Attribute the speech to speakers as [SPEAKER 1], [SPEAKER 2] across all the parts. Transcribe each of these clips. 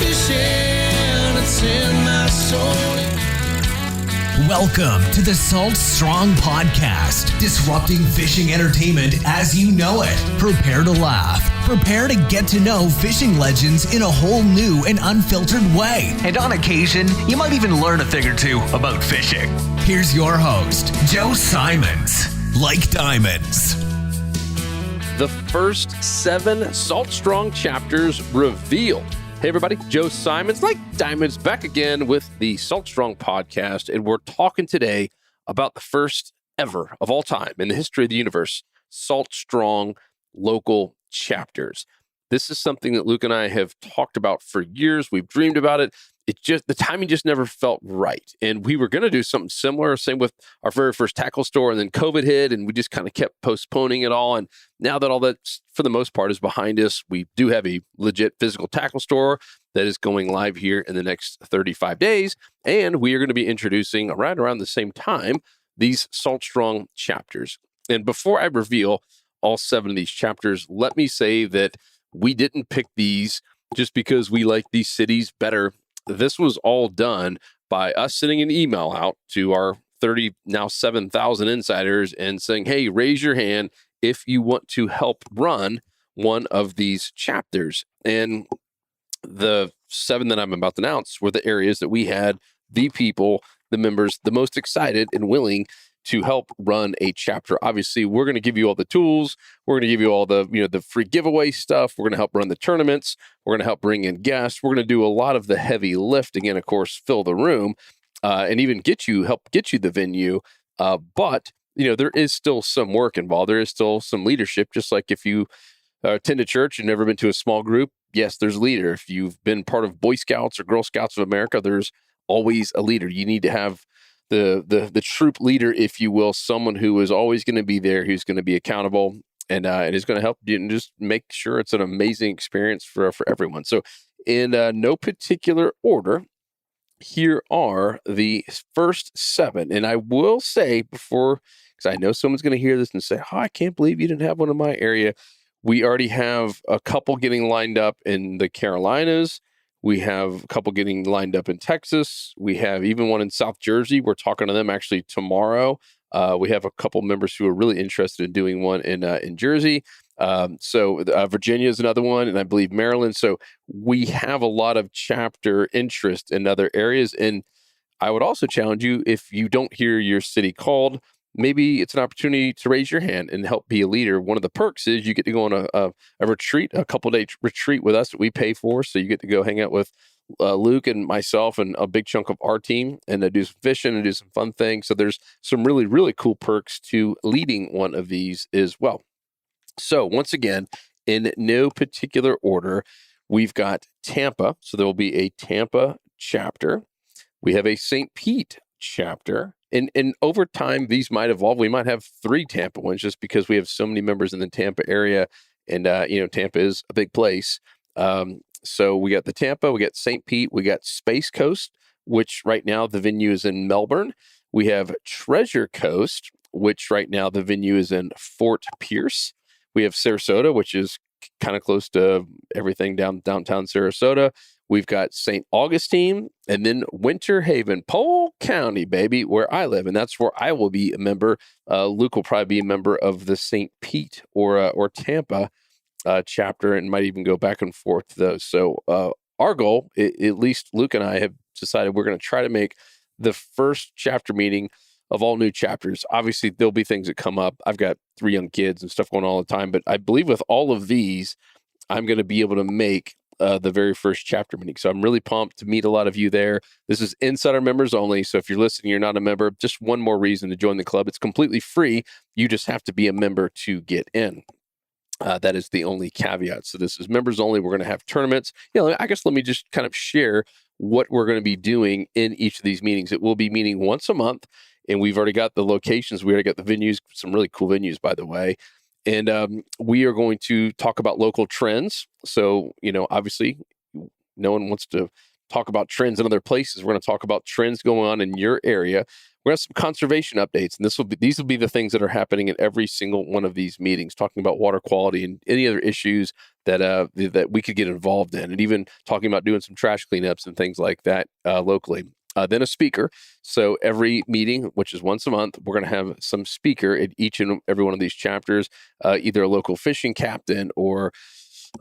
[SPEAKER 1] fishing, it's in my soul.
[SPEAKER 2] Welcome to the Salt Strong Podcast, disrupting fishing entertainment as you know it. Prepare to laugh. Prepare to get to know fishing legends in a whole new and unfiltered way. And on occasion, you might even learn a thing or two about fishing. Here's your host, Joe Simons. Like diamonds.
[SPEAKER 3] The first 7 Salt Strong chapters revealed. Hey everybody, Joe Simons, Like Diamonds, back again with the Salt Strong Podcast, and we're talking today about the first ever of all time in the history of the universe, Salt Strong local chapters. This is something that Luke and I have talked about for years. We've dreamed about it. The timing just never felt right. And we were going to do something similar, same with our very first tackle store, and then COVID hit, and we just kind of kept postponing it all. And now that all that, for the most part, is behind us, we do have a legit physical tackle store that is going live here in the next 35 days. And we are going to be introducing, right around the same time, these Salt Strong chapters. And before I reveal all 7 of these chapters, let me say that we didn't pick these just because we like these cities better. This was all done by us sending an email out to our 7,000 insiders and saying, hey, raise your hand if you want to help run one of these chapters. And the 7 that I'm about to announce were the areas that we had the people, the members, the most excited and willing to help run a chapter. Obviously, we're going to give you all the tools. We're going to give you all the, the free giveaway stuff. We're going to help run the tournaments. We're going to help bring in guests. We're going to do a lot of the heavy lifting and, of course, fill the room and even help get you the venue. But, there is still some work involved. There is still some leadership, just like if you attend a church and never been to a small group, yes, there's a leader. If you've been part of Boy Scouts or Girl Scouts of America, there's always a leader. You need to have the troop leader, if you will, someone who is always going to be there, who's going to be accountable, and is going to help you and just make sure it's an amazing experience for everyone. So in no particular order, here are the first 7. And I will say before, because I know someone's going to hear this and say, I can't believe you didn't have one in my area. We already have a couple getting lined up in the Carolinas. We have a couple getting lined up in Texas. We have even one in South Jersey. We're talking to them actually tomorrow. We have a couple members who are really interested in doing one in Jersey. So Virginia is another one, and I believe Maryland. So we have a lot of chapter interest in other areas. And I would also challenge you, if you don't hear your city called, maybe it's an opportunity to raise your hand and help be a leader. One of the perks is you get to go on a retreat, a couple-day retreat with us that we pay for. So you get to go hang out with Luke and myself and a big chunk of our team and do some fishing and do some fun things. So there's some really, really cool perks to leading one of these as well. So once again, in no particular order, we've got Tampa. So there will be a Tampa chapter. We have a St. Pete chapter. And over time, these might evolve. We might have 3 Tampa ones just because we have so many members in the Tampa area. And, Tampa is a big place. So we got the Tampa, we got St. Pete, we got Space Coast, which right now the venue is in Melbourne. We have Treasure Coast, which right now the venue is in Fort Pierce. We have Sarasota, which is kind of close to everything downtown Sarasota. We've got St. Augustine, and then Winter Haven, Polk County, baby, where I live, and that's where I will be a member. Luke will probably be a member of the St. Pete or Tampa chapter, and might even go back and forth to those. So our goal, at least Luke and I have decided, we're going to try to make the first chapter meeting of all new chapters. Obviously, there'll be things that come up. I've got 3 young kids and stuff going on all the time, but I believe with all of these, I'm going to be able to make the very first chapter meeting. So I'm really pumped to meet a lot of you there. This is insider members only. So if you're listening, you're not a member, just one more reason to join the club. It's completely free. You just have to be a member to get in. That is the only caveat. So this is members only. We're going to have tournaments. I guess let me just kind of share what we're going to be doing in each of these meetings. It will be meeting once a month, and we've already got the locations. We already got the venues, some really cool venues, by the way. And we are going to talk about local trends. So, obviously, no one wants to talk about trends in other places. We're going to talk about trends going on in your area. We're going to have some conservation updates, and these will be the things that are happening in every single one of these meetings, talking about water quality and any other issues that that we could get involved in, and even talking about doing some trash cleanups and things like that locally. Then a speaker. So every meeting, which is once a month, we're going to have some speaker at each and every one of these chapters, either a local fishing captain or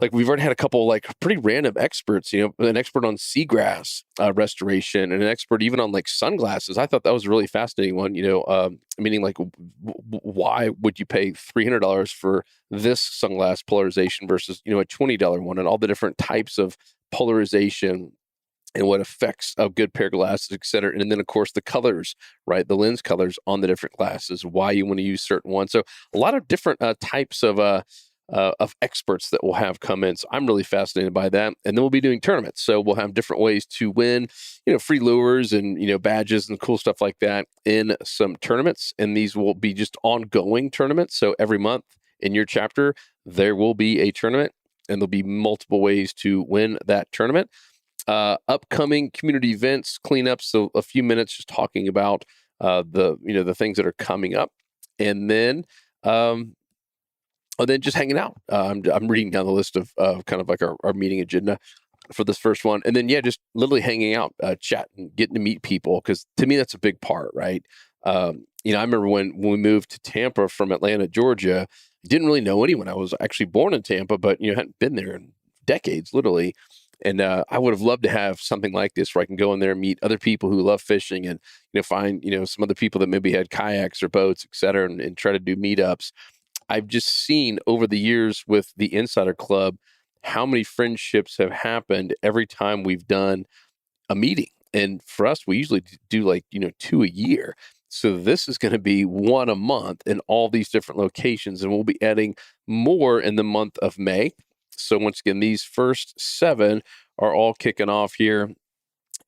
[SPEAKER 3] like we've already had a couple like pretty random experts, an expert on seagrass restoration and an expert even on like sunglasses. I thought that was a really fascinating one, meaning like why would you pay $300 for this sunglass polarization versus, a $20 one, and all the different types of polarization and what affects a good pair of glasses, et cetera. And then, of course, the colors, right? The lens colors on the different glasses, why you want to use certain ones. So a lot of different types of experts that we'll have come in. So I'm really fascinated by that. And then we'll be doing tournaments. So we'll have different ways to win, free lures and, badges and cool stuff like that in some tournaments. And these will be just ongoing tournaments. So every month in your chapter, there will be a tournament and there'll be multiple ways to win that tournament. Upcoming community events, cleanups. So a few minutes just talking about the things that are coming up. And then just hanging out. I'm reading down the list of kind of like our meeting agenda for this first one. And then, just literally hanging out, chatting, getting to meet people. Because to me, that's a big part, right? I remember when we moved to Tampa from Atlanta, Georgia, I didn't really know anyone. I was actually born in Tampa, but, hadn't been there in decades, literally. And I would have loved to have something like this where I can go in there and meet other people who love fishing and, find, some other people that maybe had kayaks or boats, et cetera, and try to do meetups. I've just seen over the years with the Insider Club how many friendships have happened every time we've done a meeting. And for us, we usually do like, 2 a year. So this is going to be 1 a month in all these different locations. And we'll be adding more in the month of May. So once again, these first 7 are all kicking off here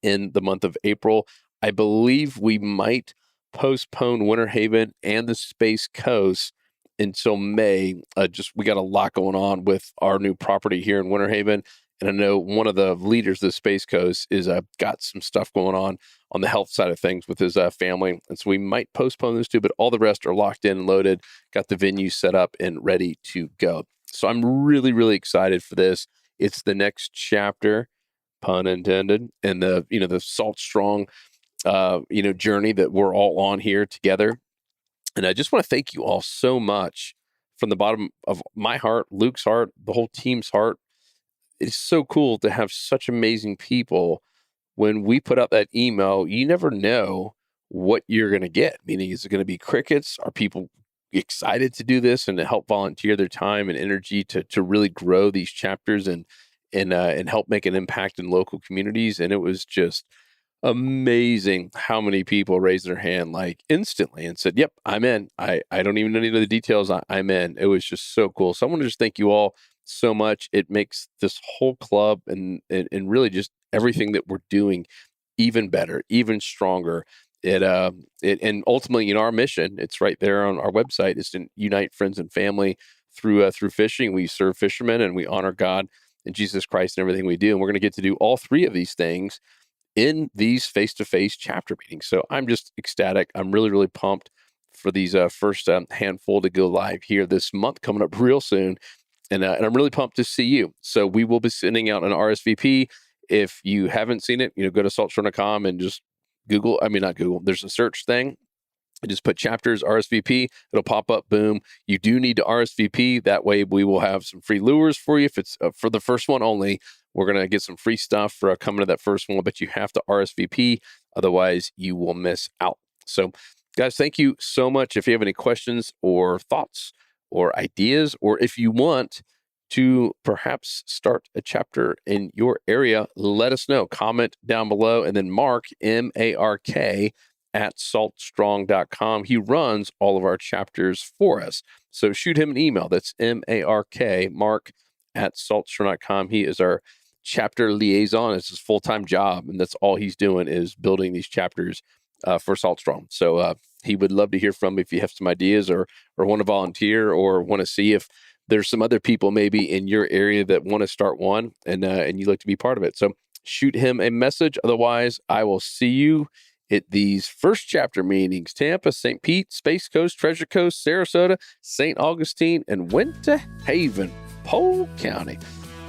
[SPEAKER 3] in the month of April. I believe we might postpone Winter Haven and the Space Coast until May. We got a lot going on with our new property here in Winter Haven. And I know one of the leaders of the Space Coast is got some stuff going on the health side of things with his family. And so we might postpone those 2, but all the rest are locked in and loaded, got the venue set up and ready to go. So I'm really, really excited for this. It's the next chapter, pun intended, and the Salt Strong, journey that we're all on here together. And I just want to thank you all so much from the bottom of my heart, Luke's heart, the whole team's heart. It's so cool to have such amazing people. When we put out that email, you never know what you're going to get. Meaning, is it going to be crickets? Are people excited to do this and to help volunteer their time and energy to really grow these chapters and help make an impact in local communities? And it was just amazing how many people raised their hand like instantly and said, yep, I'm in. I don't even know any of the details. I'm in. It was just so cool. So I want to just thank you all so much. It makes this whole club and really just everything that we're doing even better, even stronger. It and ultimately, our mission, it's right there on our website, is to unite friends and family through fishing. We serve fishermen and we honor God and Jesus Christ in everything we do. And we're going to get to do all 3 of these things in these face-to-face chapter meetings. So I'm just ecstatic. I'm really, really pumped for these first handful to go live here this month, coming up real soon. And I'm really pumped to see you. So we will be sending out an RSVP. If you haven't seen it, go to saltstrong.com and just not Google. There's a search thing. Just put chapters RSVP. It'll pop up. Boom. You do need to RSVP. That way we will have some free lures for you. If it's for the first one only, we're going to get some free stuff for coming to that first one, but you have to RSVP. Otherwise, you will miss out. So, guys, thank you so much. If you have any questions or thoughts or ideas, or if you want to perhaps start a chapter in your area, let us know. Comment down below. And then Mark, M-A-R-K, at saltstrong.com. He runs all of our chapters for us. So shoot him an email. That's M-A-R-K, Mark, at saltstrong.com. He is our chapter liaison. It's his full-time job, and that's all he's doing is building these chapters for Salt Strong. So he would love to hear from if you have some ideas or want to volunteer or want to see if there's some other people maybe in your area that want to start one and you'd like to be part of it. So shoot him a message. Otherwise, I will see you hit these first chapter meetings: Tampa, St. Pete, Space Coast, Treasure Coast, Sarasota, St. Augustine, and went to Haven, Polk County.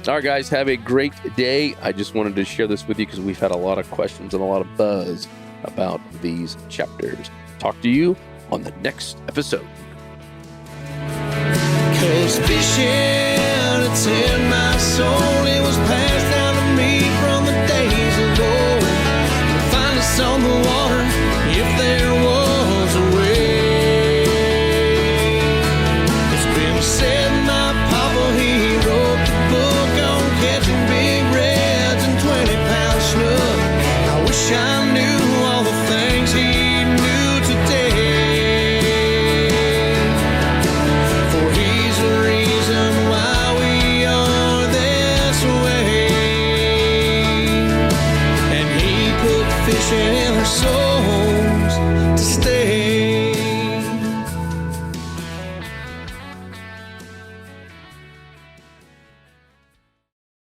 [SPEAKER 3] All right, guys, have a great day. I just wanted to share this with you because we've had a lot of questions and a lot of buzz about these chapters. Talk to you on the next episode.
[SPEAKER 1] 'Cause fishing, it's in my soul. It was